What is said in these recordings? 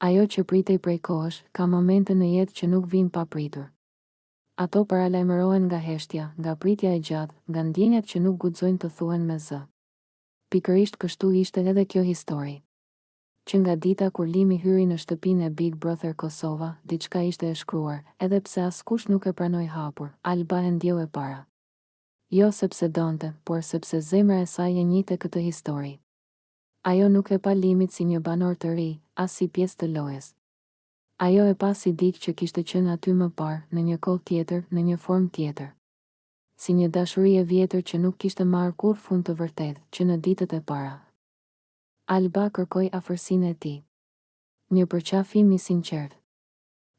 Ajo që pritej prej kohësh, ka momente në jetë që nuk vijnë pa pritur. Ato paralajmërohen nga heshtja, nga pritja e gjatë, nga ndjenjat që nuk guxojnë të thuhen me zë. Pikërisht kështu ishte edhe kjo histori. Që nga dita kur Limi hyri në shtëpinë e Big Brother Kosova, diçka ishte e shkruar, edhe pse askush nuk e pranoi hapur, Alba e ndjeu e para. Jo sepse donte, por sepse zemra e saj e njihte këtë histori. Ajo nuk e pa Limit si një banor të ri, as si pjesë të lojës. Ajo e pa si dikë që kishte qenë aty më parë, në një kohë tjetër, në një formë tjetër. Si një dashuri e vjetër që nuk kishte marrë kur fund të vërtetë, që në ditët e para. Alba kërkoi afërsinë e tij. Një përqafim i sinqert.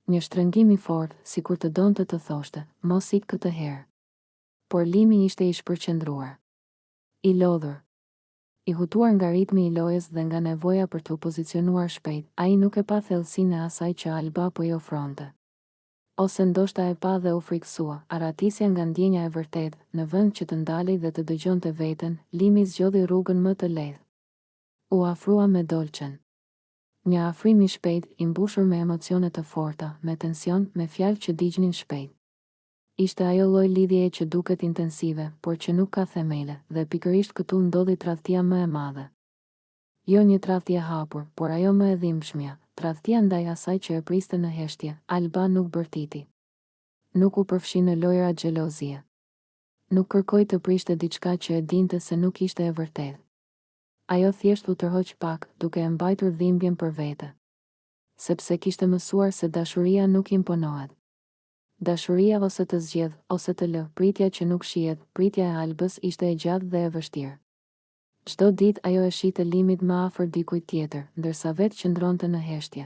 Një shtrëngim i fortë, sikur të donte të thoshte, mos ik këtë herë. Por Limi ishte i shpërqendruar. I lodhur. I hutuar nga ritmi i lojës dhe nga nevoja për të pozicionuar shpejt, ai nuk e pa thellësinë e asaj që Alba po i ofronte. Ose ndoshta e pa dhe u friksua, aratisja nga ndjenja e vërtetë, në vend që të ndalej dhe të dëgjonte veten, Limi zgjodhi rrugën më të lehtë. U afrua me dolçen. Një afrim i shpejt, i mbushur me emocione të forta, me tension, me fjalë që dignin shpejt. Ishte ajo lloj lidhjeje që duket intensive, por që nuk ka themele, dhe pikërisht këtu ndodhi tradhtia më e madhe. Jo një tradhtie hapur, por ajo më e dhimbshmja, tradhtia ndaj asaj që e priste në heshtje. Alba nuk bërtiti. Nuk u përfshi në lojra xhelozie. Nuk kërkoi të prishte diçka që e dinte se nuk ishte e vërtetë. Ajo thjesht u tërhoq pak, duke e mbajtur dhimbjen për vete. Sepse kishte mësuar se dashuria nuk imponohet. Dashuria ose të zgjedh, ose të lë, pritja që nuk shihet, pritja e Albës ishte e gjatë dhe e vështirë. Çdo ditë ajo e shihte Limit më afër dikujt tjetër, ndërsa vetë qëndronte në heshtje.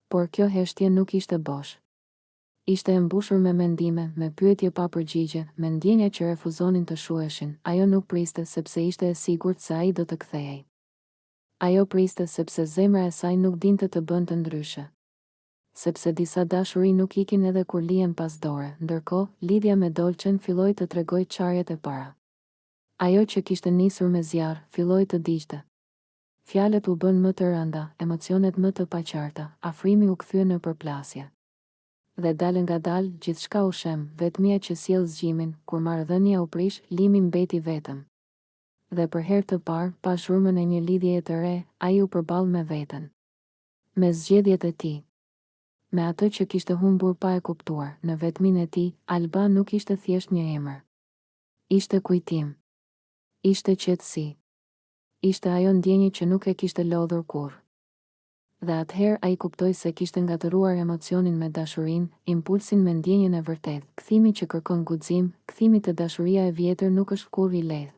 Por kjo heshtje nuk ishte bosh. Ishte e mbushur me mendime, me pyetje pa përgjigje, me ndjenja që refuzonin të shuheshin. Ajo nuk priste sepse ishte e sigurt se ai do të kthehej. Ajo priste sepse zemra e saj nuk dinte të bënte ndryshe. Sepse disa dashuri nuk ikin edhe kur lihen pas dore, ndërkohë, lidhja me dolçen filloi të tregoj çarjet e para. Ajo që kishte nisur me zjarr, filloi të digjte. Fjalët u bën më të rënda, emocionet më të paqarta, afrimi u kthye në përplasje. Dhe dalë nga dalë, gjithçka u shem, vetmia që sjell zgjimin, kur marrëdhënia u prish, Limi mbeti vetëm. Dhe për herë të parë, pa zhurmën e një lidhjeje të re, ai u përball me veten. Me zgjedhjet e tij. Me atë që kishte humbur pa e kuptuar, në vetminë e tij, Alba nuk ishte thjesht një emër. Ishte kujtim. Ishte qetësi. Ishte ajo ndjenjë që nuk e kishte lodhur kurrë. Dhe atëherë ai kuptoi se kishte ngatëruar emocionin me dashurinë, impulsin me ndjenjën e vërtetë. Kthimi që kërkon guxim, kthimi te dashuria e vjetër nuk është kurrë i lehtë.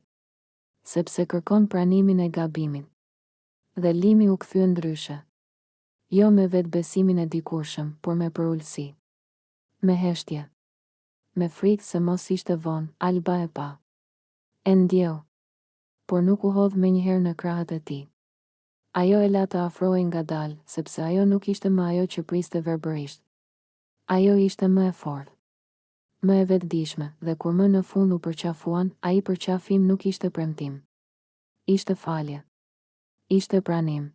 Sepse kërkon pranimin e gabimit. Dhe Limi u kthye ndryshe. Jo me vetë besimin e dikurshëm, por me përullësi. Me heshtje. Me frikë se mos ishte vonë, Alba e pa. E ndjeu. Por nuk u hodh menjëherë në krahët e tij. Ajo e la të afrohej ngadalë, sepse ajo nuk ishte më ajo që priste verbërisht. Ajo ishte më e fortë. Më e vetëdijshme, dhe kur më në fund u përqafuan, ai përqafim nuk ishte premtim. Ishte falje. Ishte pranim.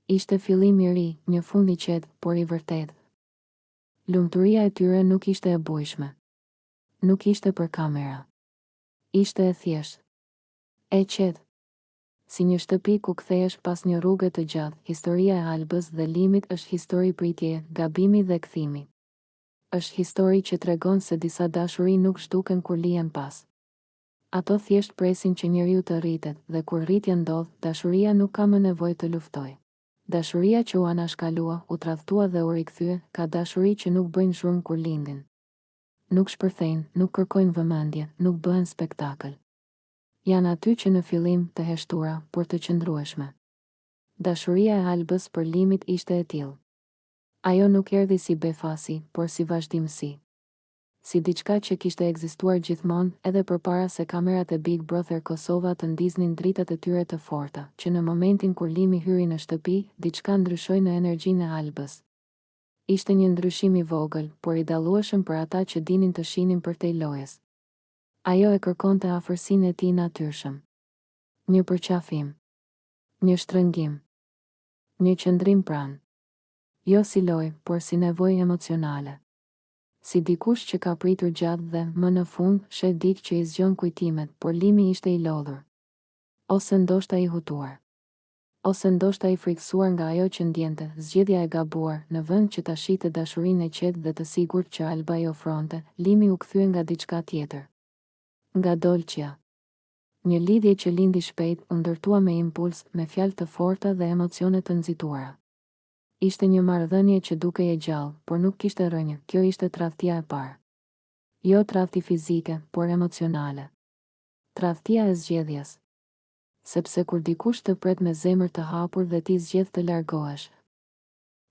Ishte fillim i ri, një fund i qetë, por i vërtetë. Lumturia e tyre nuk ishte e bujshme. Nuk ishte për kamera. Ishte e thjeshtë. E qetë. Si një shtëpi ku kthehesh pas një rruge të gjatë, historia e Albës dhe Limit është histori pritjeje, gabimi dhe kthimi. Është histori që tregon se disa dashuri nuk zhduken kur lihen pas. Ato thjesht presin që njeriu të rritet, dhe kur rritja ndodh, dashuria nuk ka më nevojë të luftojë. Dashuria që u anashkalua, u tradhtua dhe u rikthye, ka dashuri që nuk bëjnë zhurmë kur lindin. Nuk shpërthejnë, nuk kërkojnë vëmendje, nuk bëhen spektakël. Janë aty që në fillim të heshtura, por të qëndrueshme. Dashuria e Albës për Limit ishte e tillë. Ajo nuk erdhi si befasi, por si vazhdimsi. Si diçka që kishte ekzistuar gjithmonë, edhe përpara se kamerat e Big Brother Kosova të ndiznin dritat e tyre të forta, që në momentin kur Limi hyri në shtëpi, diçka ndryshoi në energjinë e Albës. Ishte një ndryshim i vogël, por i dallueshëm për ata që dinin të shihnin përtej lojës. Ajo e kërkonte afërsinë e tij natyrshëm. Një përqafim. Një shtrëngim. Një qëndrim pranë. Jo si lojë, por si nevojë emocionale. Si dikush që ka pritur gjatë dhe, më në fund, shet ditë që i zgjon kujtimet, por limi ishte i lodhur. Ose ndoshta i hutuar. Ose ndoshta i frikësuar nga ajo që ndjente, zgjedhja e gabuar, në vend që ta shite dashurinë e qetë dhe të sigurt që Alba i ofronte, limi u kthye nga diçka tjetër. Nga Dolcia. Një lidhje që lindi shpejt, u ndërtua me impuls, me fjalë të forta dhe emocione të nxituara. Ishte një marrëdhënie që dukej e gjallë, por nuk kishte rrënjë, kjo ishte tradhtia e parë. Jo tradhti fizike, por emocionale. Tradhtia e zgjedhjes. Sepse kur dikush të pret me zemër të hapur dhe ti zgjedh të largohesh.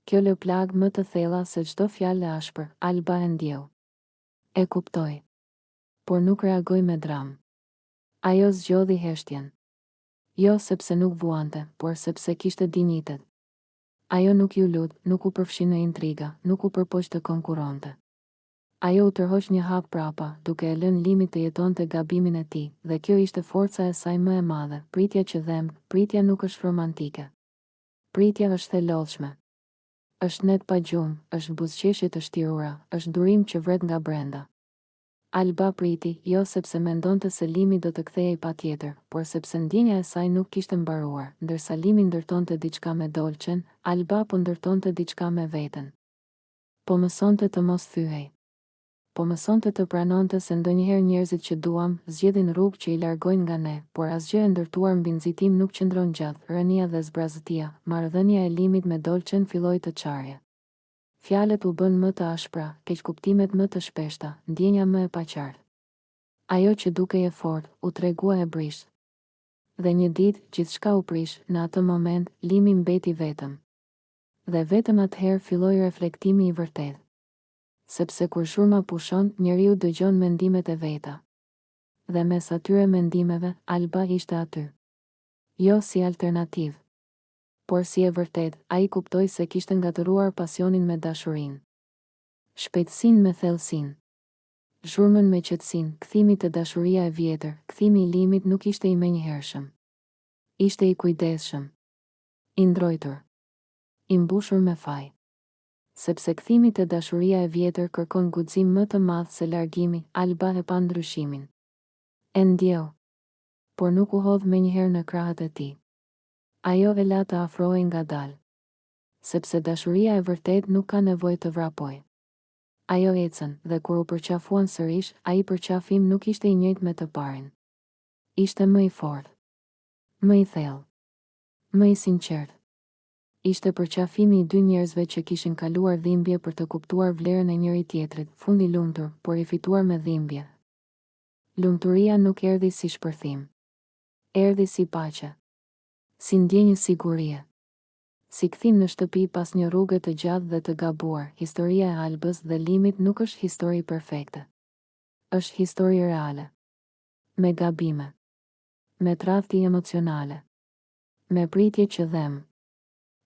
Kjo lë plagë më të thella se çdo fjalë e ashpër, Alba e ndjeu. E kuptoi. Por nuk reagoi me dramë. Ajo zgjodhi heshtjen. Jo sepse nuk vuante, por sepse kishte dinjitet. Ajo nuk ju lut, nuk u përfshi në intriga, nuk u përpoq të konkuronte. Ajo u tërhoq një hap prapa, duke e lënë limit të jetonte gabimin e tij, dhe kjo ishte forca e saj më e madhe, pritja që dhemb, pritja nuk është romantike. Pritja është thelodhshme. Është net pa gjumë, është buzëqeshje të shtirura, është durim që vret nga brenda. Alba priti, jo sepse mendonte se limi do të kthehej patjetër, por sepse ndjenja e saj nuk kishte mbaruar, ndërsa limi ndërtonte diçka me Dolcen, Alba po ndërtonte diçka me veten. Po mësonte të mos thyhej. Po mësonte të pranonte se ndonjëherë njerëzit që duam, zgjedhin rrugë që i largojnë nga ne, por asgjë e ndërtuar mbi nxitim nuk qëndron gjatë, rënia dhe zbrazëtia, marrëdhënia e limit me Dolcen filloi të çarje. Fjalët u bën më të ashpra, keqkuptimet më të shpeshta, ndjenja më e paqartë. Ajo që dukej e fortë, u tregua e brisht. Dhe një ditë, gjithçka u prish, në atë moment, limi mbeti vetëm. Dhe vetëm atëherë filloi reflektimi i vërtetë. Sepse kur shurma pushon, njeriu dëgjon mendimet e veta. Dhe mes atyre mendimeve, Alba ishte aty. Jo si alternativë, por si e vërtet, ai kuptoi se kishte ngatëruar pasionin me dashurinë. Shpejtësinë me thellësinë. Zhurmën me qetësinë, kthimi te dashuria e vjetër, kthimi i limit nuk ishte i menjëhershëm. Ishte i kujdesshëm. I ndrojtur. I mbushur me faj. Sepse kthimi te dashuria e vjetër kërkon guxim më të madh se largimi, Alba e pa ndryshimin. E ndjeu. Por nuk u hodh menjëherë në krahët e tij. Ajo e la të afrohej ngadalë. Sepse dashuria e vërtet nuk ka nevojë të vrapojë. Ajo ecën, dhe kur u përqafuan sërish, ai përqafim nuk ishte i njëjtë me të parin. Ishte më i fortë. Më i thellë. Më i sinqert. Ishte përqafimi i dy njerëzve që kishin kaluar dhimbje për të kuptuar vlerën e njëri tjetrit, fundi lumtur, por i fituar me dhimbje. Lumturia nuk erdhi si shpërthim. Erdhi si paqe. Si ndjenjë sigurie. Si kthim në shtëpi pas një rruge të gjatë dhe të gabuar, historia e Albës dhe limit nuk është histori perfekte. Është histori reale. Me gabime. Me tradhti emocionale. Me pritje që dhem.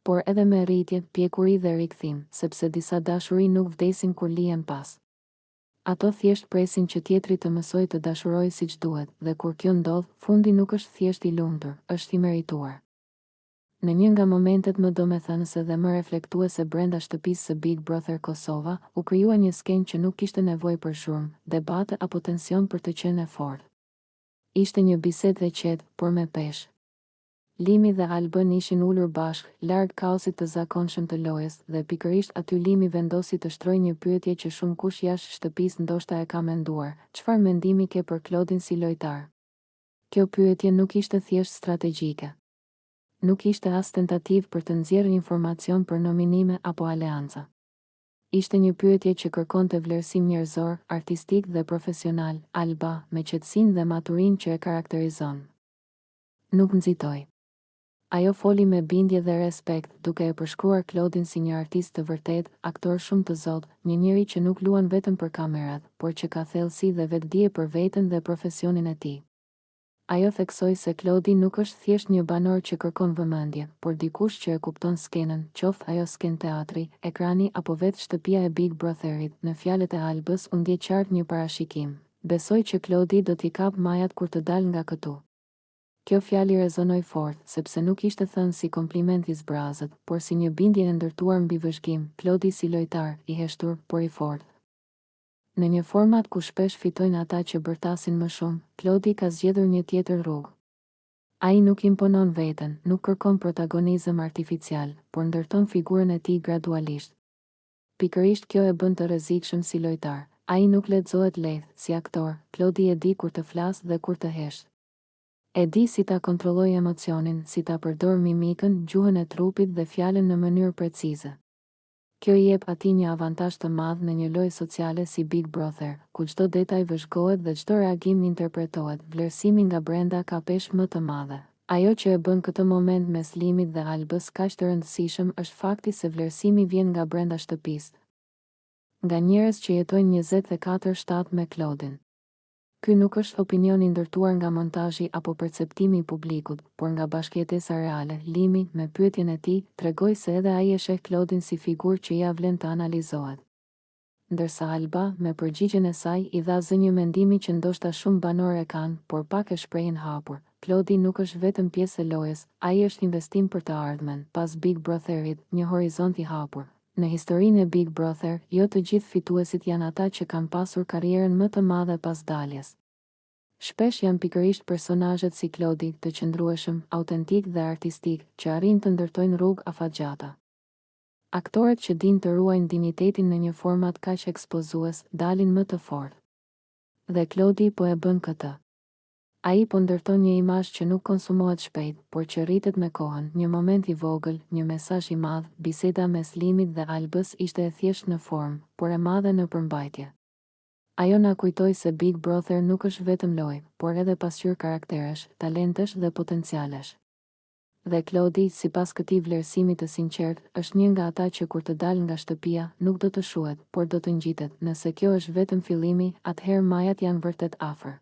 Por edhe me rritje, pjekuri dhe rikthim, sepse disa dashuri nuk vdesin kur lihen pas. Ato thjesht presin që tjetri të mësoj të dashuroj siç duhet, dhe kur kjo ndodh, fundi nuk është thjesht i lumtur, është i merituar. Në një nga momentet më domethënëse dhe më reflektuese brenda shtëpisë së Big Brother Kosova, u krijua një skenë që nuk kishte nevojë për zhurmë, debate apo tension për të qenë e fortë. Ishte një bisedë e qetë, por me peshë. Limi dhe Albën ishin ulur bashkë, larg kaosit të zakonshëm të lojës, dhe pikërisht aty Limi vendosi të shtrojë një pyetje që shumë kush jashtë shtëpisë ndoshta e ka menduar: çfarë mendimi ke për Klodin si lojtar? Kjo pyetje nuk ishte thjesht strategjike. Nuk ishte as tentativë për të nxjerrë informacion për nominime apo aleanca. Ishte një pyetje që kërkonte vlerësim njerëzor, artistik dhe profesional. Alba, me qetësinë dhe maturinë që e karakterizon, nuk nxitoi. Ajo foli me bindje dhe respekt, duke e përshkruar Klodin si një artist të vërtet, aktor shumë të zotë, një njeri që nuk luan vetëm për kamerat, por që ka thellësi dhe vetdije për veten dhe profesionin e tij. Ajo theksoi se Klodi nuk është thjesht një banor që kërkon vëmendje, por dikush që e kupton skenën, qoftë ajo skenë teatri, ekrani apo vetë shtëpia e Big Brotherit. Në fjalët e Albës u ndje qartë një parashikim. Besoj që Klodi do t'i kap majat kur të dal nga këtu. Kjo fjali rezonoi fort, sepse nuk ishte thënë si kompliment i zbrazët, por si një bindje e ndërtuar mbi vëzhgim. Klodi si lojtar, i heshtur, por i fortë. Në një format ku shpesh fitojnë ata që bërtasin më shumë, Klodi ka zgjedhur një tjetër rrugë. Ai nuk imponon veten, nuk kërkon protagonizëm artificial, por ndërton figurën e tij gradualisht. Pikërisht kjo e bën të rrezikshëm si lojtar. Ai nuk lexohet lehtë si aktor, Klodi e di kur të flasë dhe kur të hesht. E di si ta kontrolloj emocionin, si ta përdor mimikën, gjuhën e trupit dhe fjalën në mënyrë precize. Kjo i jep atij një avantazh të madh në një lojë sociale si Big Brother, ku çdo detaj vëzhgohet dhe çdo reagim interpretohet. Vlerësimi nga brenda ka peshë më të madhe. Ajo që e bën këtë moment mes Limit dhe Albës kaq të rëndësishëm është fakti se vlerësimi vjen nga brenda shtëpisë, nga njerëz që jetojnë 24/7 me Klodin. Ky nuk është opinion i ndërtuar nga montazhi apo perceptimi i publikut, por nga bashkëjetesa reale. Limi, me pyetjen e tij, tregoi se edhe ai e sheh Klodin si figurë që ja vlen të analizohet. Ndërsa Alba, me përgjigjen e saj, i dha zë një mendimi që ndoshta shumë banorë e kanë, por pak e shprehin hapur. Klodi nuk është vetëm pjesë e lojës, ai është investim për të ardhmen. Pas Big Brotherit, një horizont i hapur. Në historinë e Big Brother, jo të gjithë fituesit janë ata që kanë pasur karrierën më të madhe pas daljes. Shpesh janë pikërisht personazhet si Klodi, të qëndrueshëm, autentik dhe artistik, që arrin të ndërtojnë rrugë afatgjata. Aktorët që dinë të ruajnë dinjitetin në një format kaq ekspozues, dalin më të fortë. Dhe Klodi po e bën këtë. Ai po ndërton një imazh që nuk konsumohet shpejt, por që rritet me kohën. Një moment i vogël, një mesazh i madh. Biseda mes Limit dhe Albës ishte e thjeshtë në formë, por e madhe në përmbajtje. Ajo na kujtoi se Big Brother nuk është vetëm lojë, por edhe pasqyrë karakteresh, talentesh dhe potencialesh. Dhe Klodi, sipas këtij vlerësimi të sinqert, është një nga ata që kur të dalë nga shtëpia, nuk do të shuhet, por do të ngjitet. Nëse kjo është vetëm fillimi, atëherë majat janë vërtet afër.